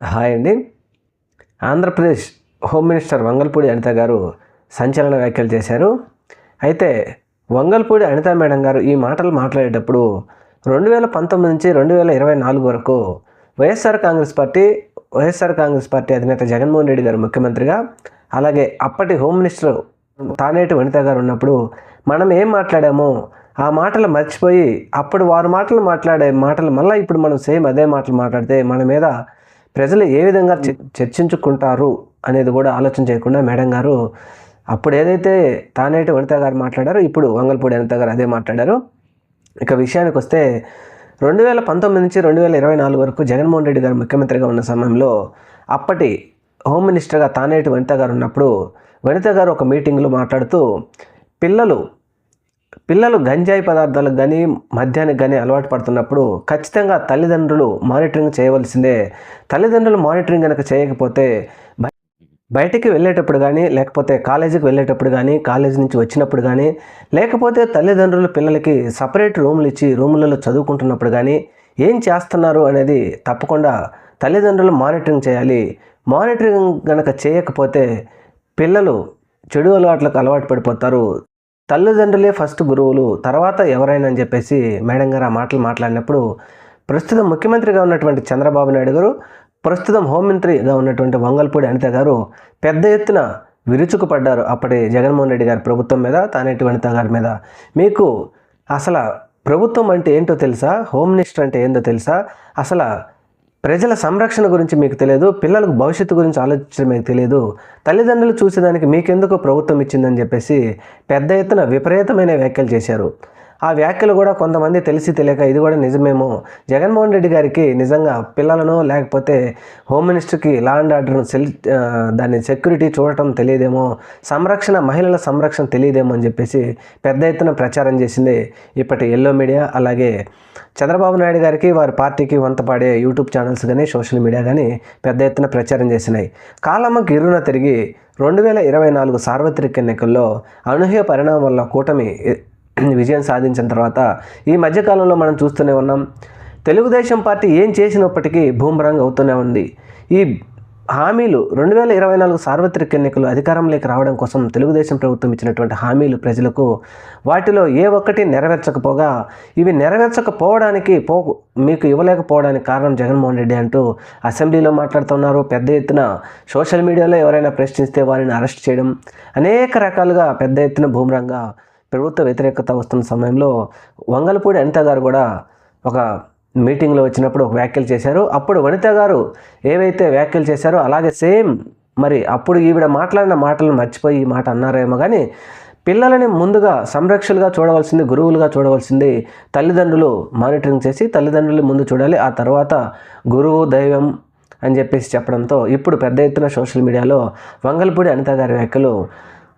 Hi అండి. Andhra Pradesh home minister Vangalapudi Anitha గారు సంచలన వ్యాఖ్యలు చేశారు. అయితే వంగల్పూడి అనిత మేడం గారు ఈ మాటలు మాట్లాడేటప్పుడు 2019 నుంచి 2024 వరకు వైఎస్ఆర్ కాంగ్రెస్ పార్టీ అధినేత జగన్మోహన్ రెడ్డి గారు ముఖ్యమంత్రిగా, అలాగే అప్పటి హోమ్ మినిస్టర్ తానేటి వనిత గారు ఉన్నప్పుడు మనం ఏం మాట్లాడామో ఆ మాటలు మర్చిపోయి అప్పుడు వారు మాట్లాడే మాటలు మళ్ళీ ఇప్పుడు మనం సేమ్ అదే మాటలు మాట్లాడితే మన మీద ప్రజలు ఏ విధంగా చర్చించుకుంటారు అనేది కూడా ఆలోచన చేయకుండా మేడం గారు అప్పుడు ఏదైతే తానేటి వనిత గారు మాట్లాడారో ఇప్పుడు వంగల్పూడి అనిత గారు అదే మాట్లాడారు. ఇక విషయానికి వస్తే 2019 నుంచి 2024 వరకు జగన్మోహన్ రెడ్డి గారు ముఖ్యమంత్రిగా ఉన్న సమయంలో అప్పటి హోమ్ మినిస్టర్గా తానేటి వనిత గారు ఉన్నప్పుడు వనిత గారు ఒక మీటింగ్లో మాట్లాడుతూ పిల్లలు గంజాయి పదార్థాలకు కానీ మద్యానికి కానీ అలవాటు పడుతున్నప్పుడు ఖచ్చితంగా తల్లిదండ్రులు మానిటరింగ్ చేయవలసిందే. తల్లిదండ్రులు మానిటరింగ్ కనుక చేయకపోతే బయటికి వెళ్ళేటప్పుడు కానీ, లేకపోతే కాలేజీకి వెళ్ళేటప్పుడు కానీ, కాలేజీ నుంచి వచ్చినప్పుడు కానీ, లేకపోతే తల్లిదండ్రులు పిల్లలకి సపరేట్ రూములు ఇచ్చి రూములలో చదువుకుంటున్నప్పుడు కానీ ఏం చేస్తున్నారు అనేది తప్పకుండా తల్లిదండ్రులు మానిటరింగ్ చేయాలి. మానిటరింగ్ కనుక చేయకపోతే పిల్లలు చెడు అలవాట్లకు అలవాటు పడిపోతారు. తల్లిదండ్రులే ఫస్ట్ గురువులు, తర్వాత ఎవరైనా అని చెప్పేసి మేడం గారు ఆ మాటలు మాట్లాడినప్పుడు ప్రస్తుతం ముఖ్యమంత్రిగా ఉన్నటువంటి చంద్రబాబు నాయుడు గారు, ప్రస్తుతం హోంమంత్రిగా ఉన్నటువంటి వంగల్పూడి అనిత గారు పెద్ద ఎత్తున విరుచుకుపడ్డారు అప్పటి జగన్మోహన్ రెడ్డి గారి ప్రభుత్వం మీద, తానేటి వనిత గారి మీద. మీకు అసలు ప్రభుత్వం అంటే ఏంటో తెలుసా? హోమ్ మినిస్టర్ అంటే ఏంటో తెలుసా? అసలు ప్రజల సంరక్షణ గురించి మీకు తెలియదు, పిల్లలకు భవిష్యత్తు గురించి ఆలోచించడం మీకు తెలియదు, తల్లిదండ్రులు చూసేదానికి మీకెందుకు ప్రభుత్వం ఇచ్చిందని చెప్పేసి పెద్ద ఎత్తున విపరీతమైన వ్యాఖ్యలు చేశారు. ఆ వ్యాఖ్యలు కూడా కొంతమంది తెలిసి తెలియక ఇది కూడా నిజమేమో, జగన్మోహన్ రెడ్డి గారికి నిజంగా పిల్లలను లేకపోతే హోమ్ మినిస్టర్కి లా అండ్ ఆర్డర్ దాన్ని సెక్యూరిటీ చూడటం తెలియదేమో, మహిళల సంరక్షణ తెలియదేమో అని చెప్పేసి పెద్ద ఎత్తున ప్రచారం చేసింది ఇప్పటి ఎల్లో మీడియా. అలాగే చంద్రబాబు నాయుడు గారికి వారి పార్టీకి వంతపాడే యూట్యూబ్ ఛానల్స్ కానీ సోషల్ మీడియా కానీ పెద్ద ఎత్తున ప్రచారం చేసినాయి. కాలమ్మకి ఇరున తిరిగి 2024 సార్వత్రిక ఎన్నికల్లో అనూహ్య పరిణామం వల్ల కూటమి విజయం సాధించిన తర్వాత ఈ మధ్యకాలంలో మనం చూస్తూనే ఉన్నాం, తెలుగుదేశం పార్టీ ఏం చేసినప్పటికీ బూమరాంగ్ అవుతూనే ఉంది. ఈ హామీలు 2024 సార్వత్రిక ఎన్నికలు అధికారంలోకి రావడం కోసం తెలుగుదేశం ప్రభుత్వం ఇచ్చినటువంటి హామీలు ప్రజలకు వాటిలో ఏ ఒక్కటి నెరవేర్చకపోగా, ఇవి నెరవేర్చకపోవడానికి మీకు ఇవ్వలేకపోవడానికి కారణం జగన్మోహన్ రెడ్డి అంటూ అసెంబ్లీలో మాట్లాడుతున్నారు. పెద్ద ఎత్తున సోషల్ మీడియాలో ఎవరైనా ప్రశ్నిస్తే వారిని అరెస్ట్ చేయడం, అనేక రకాలుగా పెద్ద ఎత్తున బూమరాంగా ప్రభుత్వ వ్యతిరేకత వస్తున్న సమయంలో వంగల్పూడి అనిత గారు కూడా ఒక మీటింగ్లో వచ్చినప్పుడు ఒక వ్యాఖ్యలు చేశారు. అప్పుడు వనిత గారు ఏవైతే వ్యాఖ్యలు చేశారో అలాగే సేమ్ మరి అప్పుడు ఈవిడ మాట్లాడిన మాటలను మర్చిపోయి ఈ మాట అన్నారేమో కానీ, పిల్లలని ముందుగా సంరక్షకులుగా చూడవలసింది, గురువులుగా చూడవలసింది తల్లిదండ్రులు మానిటరింగ్ చేసి తల్లిదండ్రులు ముందు చూడాలి, ఆ తర్వాత గురువు దైవం అని చెప్పేసి చెప్పడంతో ఇప్పుడు పెద్ద ఎత్తున సోషల్ మీడియాలో వంగల్పూడి అనిత గారి వ్యాఖ్యలు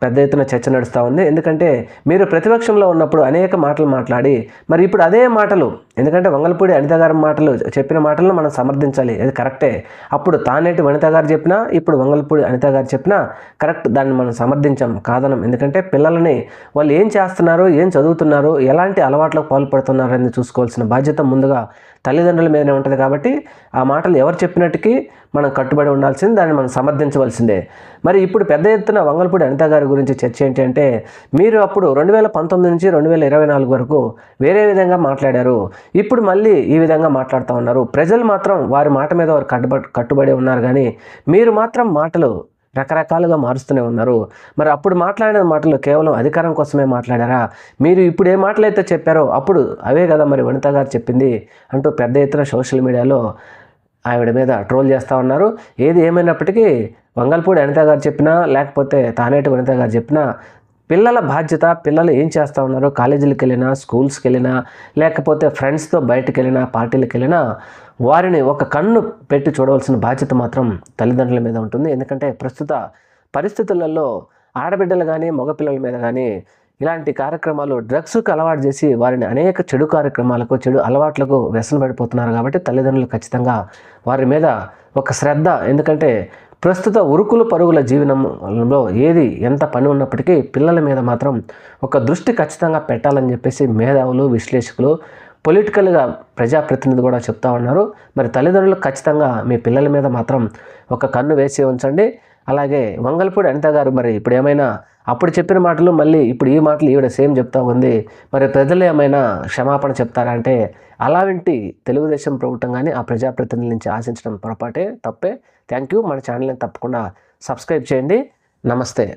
పెద్ద ఎత్తున చర్చ నడుస్తూ ఉంది. ఎందుకంటే మీరు ప్రతిపక్షంలో ఉన్నప్పుడు అనేక మాటలు మాట్లాడి మరి ఇప్పుడు అదే మాటలు, ఎందుకంటే వంగల్పూడి అనిత గారి మాటలు చెప్పిన మాటలను మనం సమర్థించాలి, అది కరెక్టే. అప్పుడు తానేటి వనిత గారు చెప్పినా ఇప్పుడు వంగల్పూడి అనిత గారు చెప్పినా కరెక్ట్, దాన్ని మనం సమర్థించాం కాదనం. ఎందుకంటే పిల్లలని వాళ్ళు ఏం చేస్తున్నారు, ఏం చదువుతున్నారు, ఎలాంటి అలవాట్లకు పాల్పడుతున్నారు అని చూసుకోవాల్సిన బాధ్యత ముందుగా తల్లిదండ్రుల మీదనే ఉంటుంది. కాబట్టి ఆ మాటలు ఎవరు చెప్పినట్టుకి మనం కట్టుబడి ఉండాల్సింది, దాన్ని మనం సమర్థించవలసిందే. మరి ఇప్పుడు పెద్ద ఎత్తున వంగల్పూడి అనిత గారి గురించి చర్చ ఏంటి అంటే, మీరు అప్పుడు 2019 నుంచి 2024 వరకు వేరే విధంగా మాట్లాడారు, ఇప్పుడు మళ్ళీ ఈ విధంగా మాట్లాడుతూ ఉన్నారు. ప్రజలు మాత్రం వారి మాట మీద వారు కట్టుబడి ఉన్నారు, కానీ మీరు మాత్రం మాటలు రకరకాలుగా మారుస్తూనే ఉన్నారు. మరి అప్పుడు మాట్లాడిన మాటలు కేవలం అధికారం కోసమే మాట్లాడారా? మీరు ఇప్పుడు ఏ మాటలు అయితే చెప్పారో అప్పుడు అవే కదా మరి వనిత గారు చెప్పింది అంటూ పెద్ద ఎత్తున సోషల్ మీడియాలో ఆవిడ మీద ట్రోల్ చేస్తూ ఉన్నారు. ఏది ఏమైనప్పటికీ వంగల్పూడి అనిత గారు చెప్పినా లేకపోతే తానేటి వనిత గారు చెప్పినా పిల్లల బాధ్యత, పిల్లలు ఏం చేస్తూ ఉన్నారు, కాలేజీలకు వెళ్ళినా, స్కూల్స్కి వెళ్ళినా, లేకపోతే ఫ్రెండ్స్తో బయటకు వెళ్ళినా, పార్టీలకు వెళ్ళినా వారిని ఒక కన్ను పెట్టి చూడవలసిన బాధ్యత మాత్రం తల్లిదండ్రుల మీద ఉంటుంది. ఎందుకంటే ప్రస్తుత పరిస్థితులలో ఆడబిడ్డలు కానీ మగపిల్లల మీద కానీ ఇలాంటి కార్యక్రమాలు డ్రగ్స్కి అలవాటు చేసి వారిని అనేక చెడు కార్యక్రమాలకు, చెడు అలవాట్లకు వ్యసనపడిపోతున్నారు. కాబట్టి తల్లిదండ్రులు ఖచ్చితంగా వారి మీద ఒక శ్రద్ధ, ఎందుకంటే ప్రస్తుత ఉరుకులు పరుగుల జీవనంలో ఏది ఎంత పని ఉన్నప్పటికీ పిల్లల మీద మాత్రం ఒక దృష్టి ఖచ్చితంగా పెట్టాలని చెప్పేసి మేధావులు, విశ్లేషకులు పొలిటికల్గా ప్రజాప్రతినిధి కూడా చెప్తా ఉన్నారు. మరి తల్లిదండ్రులు ఖచ్చితంగా మీ పిల్లల మీద మాత్రం ఒక కన్ను వేసి ఉంచండి. అలాగే వంగల్పూడి అనిత గారు మరి ఇప్పుడు ఏమైనా అప్పుడు చెప్పిన మాటలు మళ్ళీ ఇప్పుడు ఈ మాటలు ఈవిడ సేమ్ చెప్తా ఉంది. మరి ప్రజలు ఏమైనా క్షమాపణ చెప్తారా అంటే అలాంటి తెలుగుదేశం ప్రభుత్వం కానీ ఆ ప్రజాప్రతినిధుల నుంచి ఆశించడం పొరపాటే, తప్పే. Thank you. మన ఛానల్ని తప్పకుండా సబ్స్క్రైబ్ చేయండి. నమస్తే.